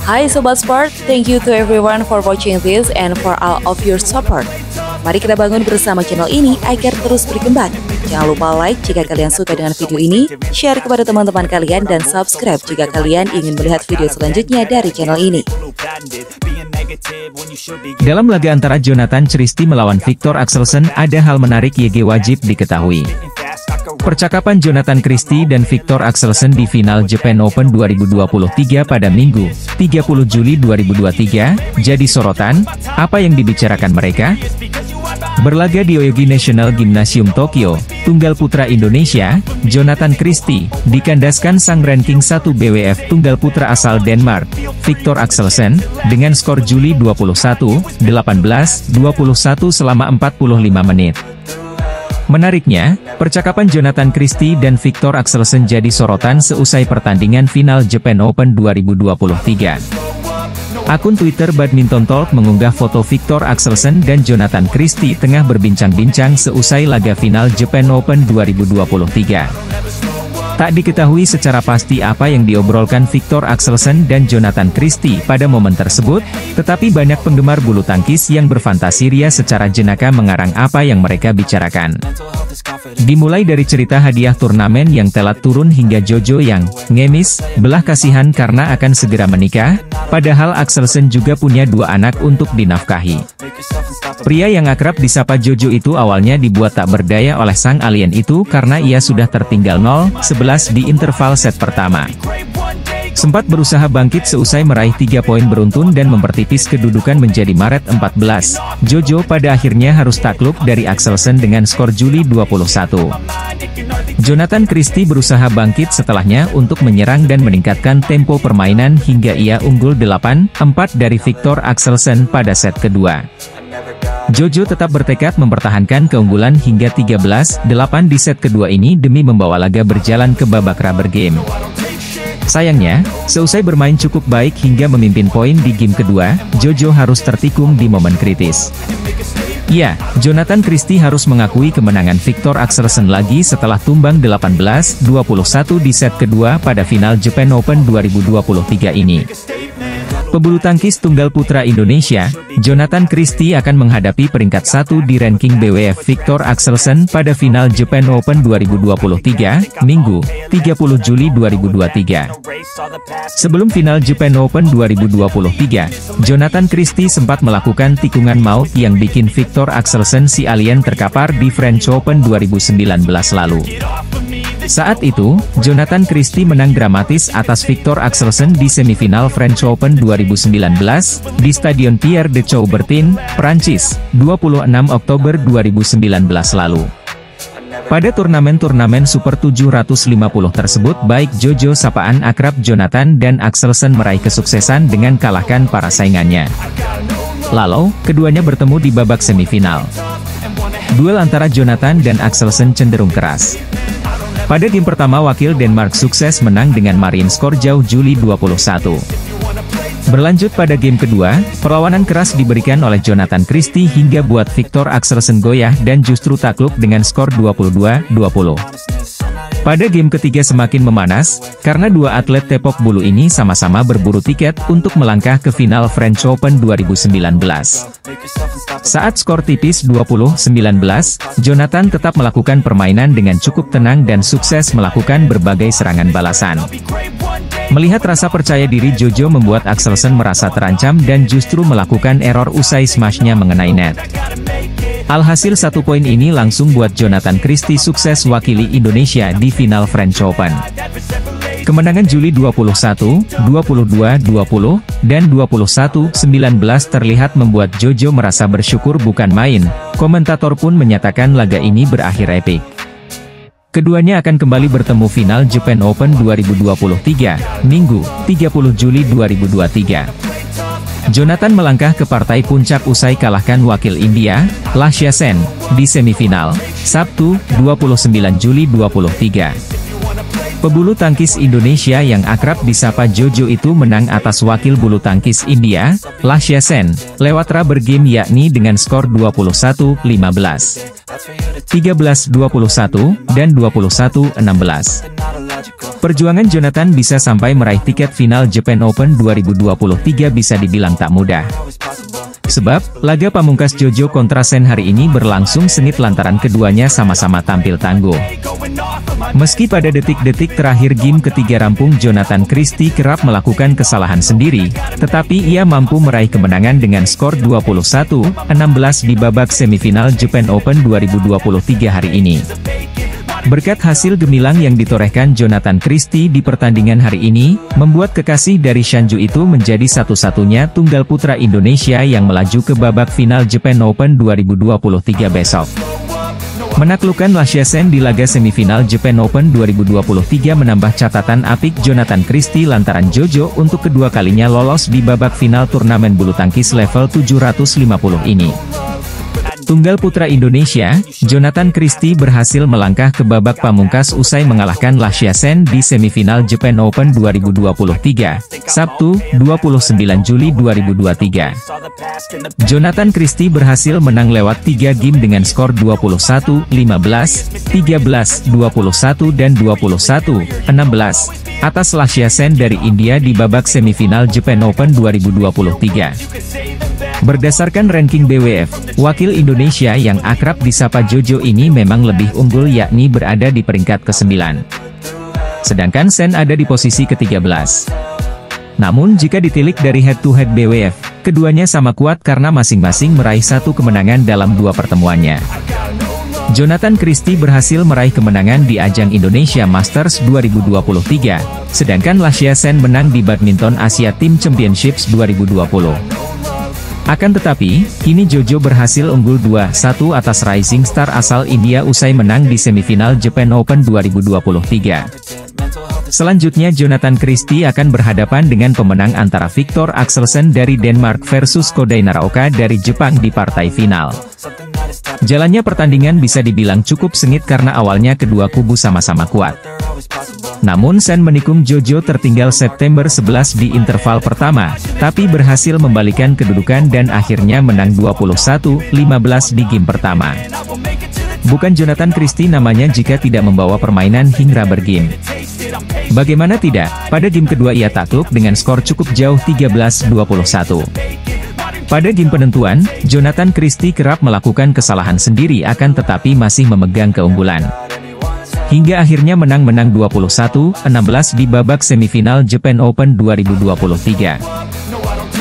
Hai Sobat Sport, thank you to everyone for watching this and for all of your support. Mari kita bangun bersama channel ini agar terus berkembang. Jangan lupa like jika kalian suka dengan video ini, share kepada teman-teman kalian, dan subscribe jika kalian ingin melihat video selanjutnya dari channel ini. Dalam laga antara Jonathan Christie melawan Viktor Axelsen, ada hal menarik YG wajib diketahui. Percakapan Jonathan Christie dan Viktor Axelsen di final Japan Open 2023 pada Minggu, 30 Juli 2023, jadi sorotan. Apa yang dibicarakan mereka? Berlaga di Yoyogi National Gymnasium Tokyo, tunggal putra Indonesia, Jonathan Christie, dikandaskan sang ranking 1 BWF tunggal putra asal Denmark, Viktor Axelsen, dengan skor Juli 21, 18, 21 selama 45 menit. Menariknya, percakapan Jonathan Christie dan Viktor Axelsen jadi sorotan seusai pertandingan final Japan Open 2023. Akun Twitter Badminton Talk mengunggah foto Viktor Axelsen dan Jonathan Christie tengah berbincang-bincang seusai laga final Japan Open 2023. Tak diketahui secara pasti apa yang diobrolkan Viktor Axelsen dan Jonathan Christie pada momen tersebut, tetapi banyak penggemar bulu tangkis yang berfantasi ria secara jenaka mengarang apa yang mereka bicarakan. Dimulai dari cerita hadiah turnamen yang telat turun hingga Jojo yang ngemis, belah kasihan karena akan segera menikah, padahal Axelsen juga punya 2 anak untuk dinafkahi. Pria yang akrab disapa Jojo itu awalnya dibuat tak berdaya oleh sang alien itu karena ia sudah tertinggal 0-11 di interval set pertama. Sempat berusaha bangkit seusai meraih 3 poin beruntun dan mempertipis kedudukan menjadi Maret 14. Jojo pada akhirnya harus takluk dari Axelsen dengan skor Juli 21. Jonathan Christie berusaha bangkit setelahnya untuk menyerang dan meningkatkan tempo permainan hingga ia unggul 8-4 dari Viktor Axelsen pada set kedua. Jojo tetap bertekad mempertahankan keunggulan hingga 13-8 di set kedua ini demi membawa laga berjalan ke babak rubber game. Sayangnya, seusai bermain cukup baik hingga memimpin poin di game kedua, Jojo harus tertikung di momen kritis. Ya, Jonathan Christie harus mengakui kemenangan Viktor Axelsen lagi setelah tumbang 18-21 di set kedua pada final Japan Open 2023 ini. Pebulu tangkis tunggal putra Indonesia, Jonathan Christie akan menghadapi peringkat 1 di ranking BWF Viktor Axelsen pada final Japan Open 2023, Minggu, 30 Juli 2023. Sebelum final Japan Open 2023, Jonathan Christie sempat melakukan tikungan maut yang bikin Viktor Axelsen si alien terkapar di French Open 2019 lalu. Saat itu, Jonathan Christie menang dramatis atas Viktor Axelsen di semifinal French Open 2019, di Stadion Pierre de Coubertin, Prancis, 26 Oktober 2019 lalu. Pada turnamen-turnamen Super 750 tersebut baik Jojo sapaan akrab Jonathan dan Axelsen meraih kesuksesan dengan kalahkan para saingannya. Lalu, keduanya bertemu di babak semifinal. Duel antara Jonathan dan Axelsen cenderung keras. Pada game pertama wakil Denmark sukses menang dengan margin skor jauh Juli 21. Berlanjut pada game kedua, perlawanan keras diberikan oleh Jonathan Christie hingga buat Viktor Axelsen goyah dan justru takluk dengan skor 22-20. Pada game ketiga semakin memanas, karena dua atlet tepok bulu ini sama-sama berburu tiket untuk melangkah ke final French Open 2019. Saat skor tipis 20-19, Jonathan tetap melakukan permainan dengan cukup tenang dan sukses melakukan berbagai serangan balasan. Melihat rasa percaya diri Jojo membuat Axelsen merasa terancam dan justru melakukan error usai smashnya mengenai net. Alhasil 1 poin ini langsung buat Jonathan Christie sukses wakili Indonesia di final French Open. Kemenangan Juli 21, 22-20, dan 21-19 terlihat membuat Jojo merasa bersyukur bukan main. Komentator pun menyatakan laga ini berakhir epik. Keduanya akan kembali bertemu final Japan Open 2023, Minggu, 30 Juli 2023. Jonathan melangkah ke partai puncak usai kalahkan wakil India, Lakshya Sen, di semifinal, Sabtu, 29 Juli 2023. Pebulu tangkis Indonesia yang akrab disapa Jojo itu menang atas wakil bulu tangkis India, Lakshya Sen, lewat rubber game yakni dengan skor 21-15, 13-21, dan 21-16. Perjuangan Jonathan bisa sampai meraih tiket final Japan Open 2023 bisa dibilang tak mudah. Sebab, laga pamungkas Jojo kontra Sen hari ini berlangsung sengit lantaran keduanya sama-sama tampil tangguh. Meski pada detik-detik terakhir game ketiga rampung Jonathan Christie kerap melakukan kesalahan sendiri, tetapi ia mampu meraih kemenangan dengan skor 21-16 di babak semifinal Japan Open 2023 hari ini. Berkat hasil gemilang yang ditorehkan Jonathan Christie di pertandingan hari ini, membuat kekasih dari Shanju itu menjadi satu-satunya tunggal putra Indonesia yang melaju ke babak final Japan Open 2023 besok. Menaklukkan Lashia Sen di laga semifinal Japan Open 2023 menambah catatan apik Jonathan Christie lantaran Jojo untuk kedua kalinya lolos di babak final turnamen bulu tangkis level 750 ini. Tunggal putra Indonesia, Jonathan Christie berhasil melangkah ke babak pamungkas usai mengalahkan Lashia Sen di semifinal Japan Open 2023, Sabtu, 29 Juli 2023. Jonathan Christie berhasil menang lewat 3 game dengan skor 21-15, 13-21 dan 21-16, atas Lashia Sen dari India di babak semifinal Japan Open 2023. Berdasarkan ranking BWF, wakil Indonesia yang akrab disapa Jojo ini memang lebih unggul yakni berada di peringkat ke-9. Sedangkan Sen ada di posisi ke-13. Namun jika ditilik dari head-to-head BWF, keduanya sama kuat karena masing-masing meraih satu kemenangan dalam 2 pertemuannya. Jonathan Christie berhasil meraih kemenangan di ajang Indonesia Masters 2023, sedangkan Lashia Sen menang di Badminton Asia Team Championships 2020. Akan tetapi, kini Jojo berhasil unggul 2-1 atas rising star asal India usai menang di semifinal Japan Open 2023. Selanjutnya Jonathan Christie akan berhadapan dengan pemenang antara Viktor Axelsen dari Denmark versus Kodai Naraoka dari Jepang di partai final. Jalannya pertandingan bisa dibilang cukup sengit karena awalnya kedua kubu sama-sama kuat. Namun Sen menikung Jojo tertinggal September 11 di interval pertama, tapi berhasil membalikan kedudukan dan akhirnya menang 21-15 di game pertama. Bukan Jonathan Christie namanya jika tidak membawa permainan hingga rubber game. Bagaimana tidak, pada game kedua ia takluk dengan skor cukup jauh 13-21. Pada game penentuan, Jonathan Christie kerap melakukan kesalahan sendiri akan tetapi masih memegang keunggulan. Hingga akhirnya menang 21-16 di babak semifinal Japan Open 2023.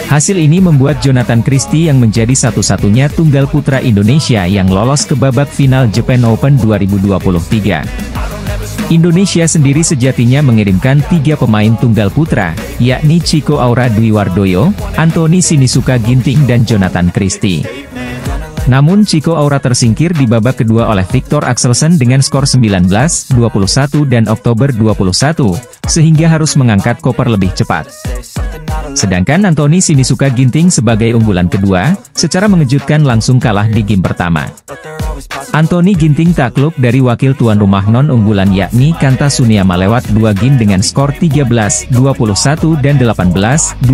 Hasil ini membuat Jonathan Christie yang menjadi satu-satunya tunggal putra Indonesia yang lolos ke babak final Japan Open 2023. Indonesia sendiri sejatinya mengirimkan 3 pemain tunggal putra, yakni Chico Aura Dwi Wardoyo, Anthony Sinisuka Ginting dan Jonathan Christie. Namun Chico Aura tersingkir di babak kedua oleh Viktor Axelsen dengan skor 19-21 dan Oktober 21, sehingga harus mengangkat koper lebih cepat. Sedangkan Anthony Sinisuka Ginting sebagai unggulan kedua, secara mengejutkan langsung kalah di game pertama. Anthony Ginting takluk dari wakil tuan rumah non-unggulan yakni Kanta Suniyama lewat 2 game dengan skor 13-21 dan 18-21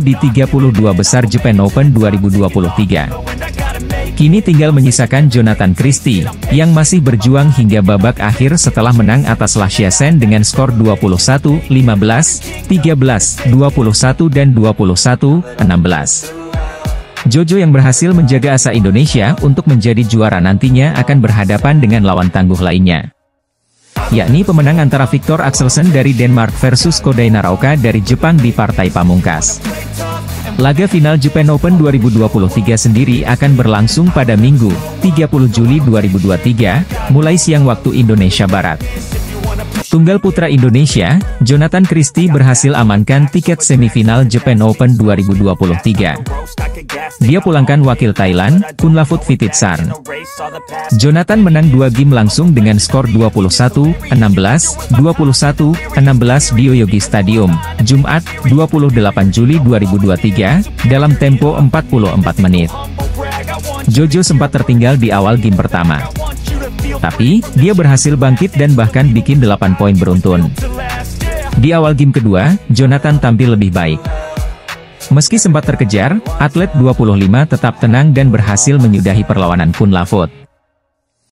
di 32 besar Japan Open 2023. Kini tinggal menyisakan Jonathan Christie, yang masih berjuang hingga babak akhir setelah menang atas Lashia Sen dengan skor 21-15, 13-21 dan 21-16. Jojo yang berhasil menjaga asa Indonesia untuk menjadi juara nantinya akan berhadapan dengan lawan tangguh lainnya, yakni pemenang antara Viktor Axelsen dari Denmark versus Kodai Naraoka dari Jepang di partai pamungkas. Laga final Japan Open 2023 sendiri akan berlangsung pada Minggu, 30 Juli 2023, mulai siang waktu Indonesia Barat. Tunggal putra Indonesia, Jonathan Christie berhasil amankan tiket semifinal Japan Open 2023. Dia pulangkan wakil Thailand, Kunlavut Vititsarn. Jonathan menang 2 game langsung dengan skor 21-16, 21-16 di Yoyogi Stadium, Jumat, 28 Juli 2023, dalam tempo 44 menit. Jojo sempat tertinggal di awal game pertama. Tapi, dia berhasil bangkit dan bahkan bikin 8 poin beruntun. Di awal game kedua, Jonathan tampil lebih baik. Meski sempat terkejar, atlet 25 tetap tenang dan berhasil menyudahi perlawanan Kunlavut.